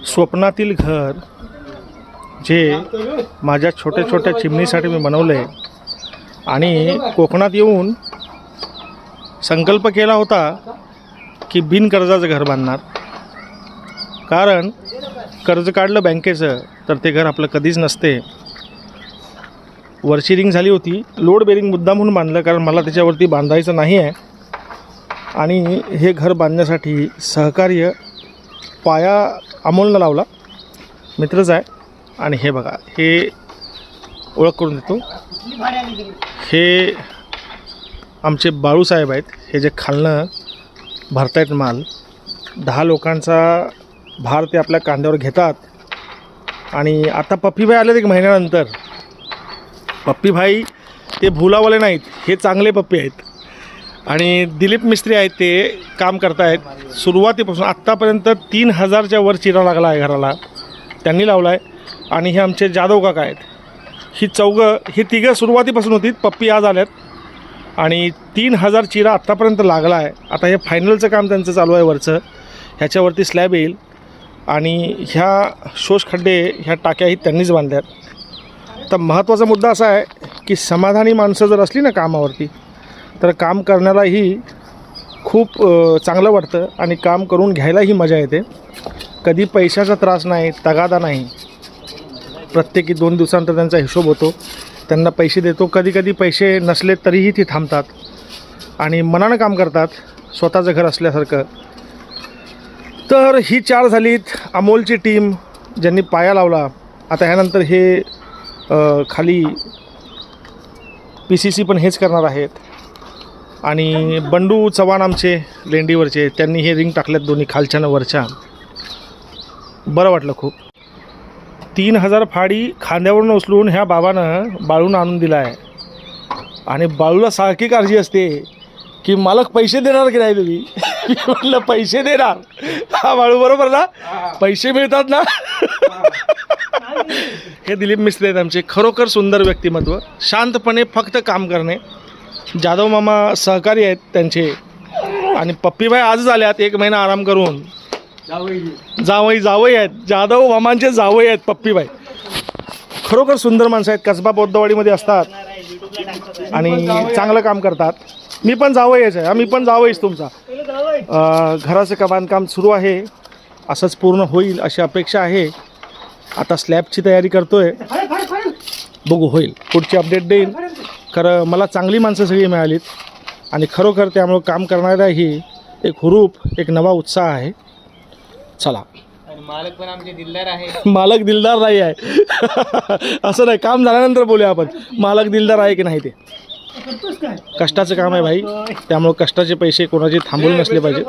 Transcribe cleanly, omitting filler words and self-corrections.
स्वप्नातील घर जे माझ्या छोट्या छोट्या चिमणीसाठी मी बनवलं आहे आणि कोकणात येऊन संकल्प केला होता की बिनकर्जाचं घर बांधणार. कारण कर्ज काढलं बँकेचं तर ते घर आपलं कधीच नसते. वरची रिंग झाली होती, लोड बेरिंग मुद्दा म्हणून बांधलं कारण मला त्याच्यावरती बांधायचं नाही आहे. आणि हे घर बांधण्यासाठी सहकार्य पाया अमोलनं लावला, मित्रच आहे. आणि हे बघा, हे ओळख करून देतो, हे आमचे बाळूसाहेब आहेत. हे जे खालनं भरतायत माल, 10 लोकांचा भार ते आपल्या कांद्यावर घेतात. आणि आता पप्पीभाई आले एक महिन्यानंतर. पप्पीभाई ते भुलावाले नाहीत, हे चांगले पप्पी आहेत. आणि दिलीप मिस्त्री आहेत, ते काम करतायत सुरुवातीपासून आत्तापर्यंत 3000च्या वर चिरा लागला आहे घराला, त्यांनी लावला आहे. आणि हे आमचे जाधव काका आहेत, ही तिघं सुरुवातीपासून होती. पप्पी आज आल्यात आणि 3000 चिरा आत्तापर्यंत लागला आहे. आता हे फायनलचं काम त्यांचं चालू आहे वरचं, ह्याच्यावरती स्लॅब येईल. आणि ह्या शोष खड्डे, ह्या टाक्याही त्यांनीच बांधल्यात. तर महत्त्वाचा मुद्दा असा आहे की समाधानी माणसं जर असली ना कामावरती, तर काम करण्यालाही खूप चांगलं वाटतं आणि काम करून घ्यायलाही मजा येते. कधी पैशाचा त्रास नाही, तगादा नाही. प्रत्येकी 2 दिवसानंतर त्यांचा हिशोब होतो, त्यांना पैसे देतो. कधी कधी पैसे नसले तरीही ती थांबतात आणि मनानं काम करतात, स्वतःचं घर असल्यासारखं. तर ही 4 झालीत अमोलची टीम ज्यांनी पाया लावला. आता ह्यानंतर हे खाली PCC पण हेच करणार आहेत. आणि बंडू चव्हाण आमचे लेंडीवरचे, त्यांनी हे रिंग टाकल्यात दोन्ही खालच्या न वरच्या. बरं वाटलं खूप. 3000 फाडी खांद्यावरून उचलून ह्या बाबानं बाळून आणून दिला आहे. आणि बाळूला सारखी काळजी असते की मालक पैसे देणार की नाही तुम्ही. म्हटलं पैसे देणार. हा बाळू बरोबर ना, पैसे मिळतात ना. हे दिलीप मिस्त्री आहेत आमचे, खरोखर सुंदर व्यक्तिमत्व, शांतपणे फक्त काम करणे. जाधव मामा सहकारी आहेत त्यांचे. आणि पप्पीभाई आजच आल्यात 1 महिना आराम करून. जावई आहेत, जाधव मामांचे जावई आहेत पप्पीभाई. खरोखर सुंदर माणसं आहेत, कसबा बौद्धवाडीमध्ये असतात आणि चांगलं काम करतात. मी पण जावईच आहे, मी पण जावईच तुमचा. घराचं बांधकाम सुरू आहे, असंच पूर्ण होईल अशी अपेक्षा आहे. आता स्लॅबची तयारी करतोय, बघू होईल, पुढची अपडेट देईल. खरं मला चांगली माणसं सगळी मिळालीत आणि खरोखर त्यामुळं काम करणाऱ्याही एक हुरूप, एक नवा उत्साह आहे. चला, मालक पण आमचे दिलदार आहे. मालक दिलदार नाही आहे असं नाही, काम झाल्यानंतर बोलूया आपण. मालक दिलदार आहे की नाही ते. कष्टाचं काम आहे भाई, त्यामुळं कष्टाचे पैसे कोणाचे थांबवले नसले पाहिजे.